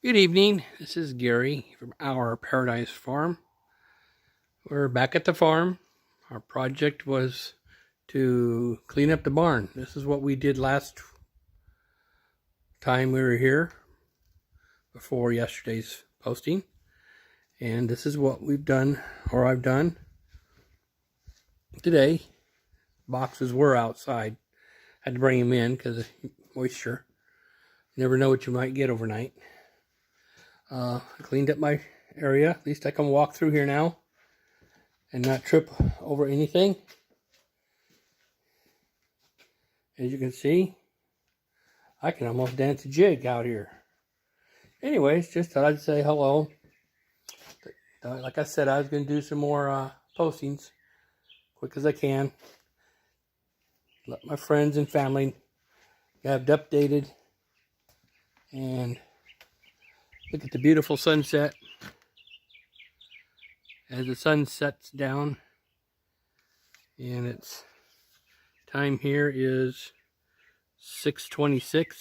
Good evening. This is Gary from Our Paradise Farm. We're back at the farm. Our project was to clean up the barn. This is what we did last time we were here before yesterday's posting. And this is what we've done, or I've done today. Boxes were outside. Had to bring them in because of moisture. You never know what you might get overnight. I cleaned up my area. At least I can walk through here now and not trip over anything. As you can see, I can almost dance a jig out here. Anyways, just thought I'd say hello. Like I said, I was going to do some more postings quick as I can. Let my friends and family get updated. And look at the beautiful sunset. As the sun sets down, and it's time here is 6:26.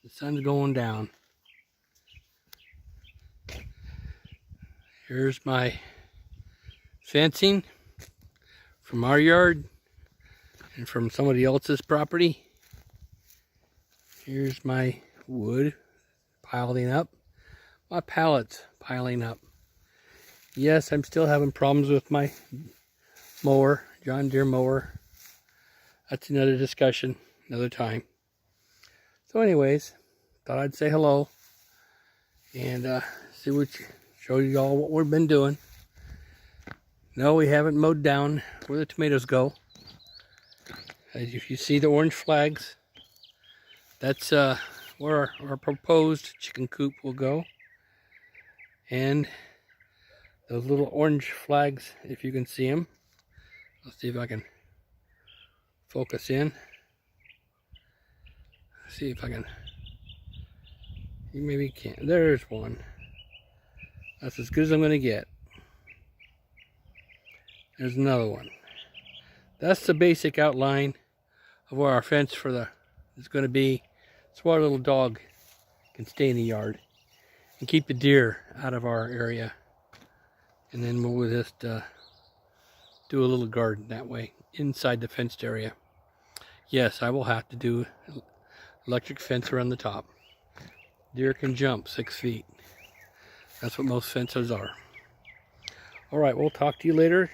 The sun's going down. Here's my fencing from our yard and from somebody else's property. Here's my wood piling up. My pallets piling up. Yes, I'm still having problems with my mower, John Deere mower. That's another discussion, another time. So anyways, thought I'd say hello and show you all what we've been doing. No, we haven't mowed down where the tomatoes go. As if you see the orange flags, that's where our proposed chicken coop will go. And those little orange flags, if you can see them. Let's see if I can focus in. See if I can. You maybe can't. There's one. That's as good as I'm going to get. There's another one. That's the basic outline of where our fence is going to be. It's where our little dog can stay in the yard and keep the deer out of our area. And then we'll just do a little garden that way inside the fenced area. Yes, I will have to do electric fence around the top. Deer can jump 6 feet. That's what most fences are. All right, we'll talk to you later.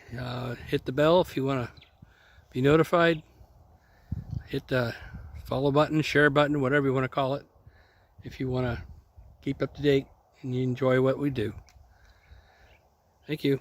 Hit the bell if you want to be notified. Hit the follow button, share button, whatever you want to call it, if you want to keep up to date and you enjoy what we do. Thank you.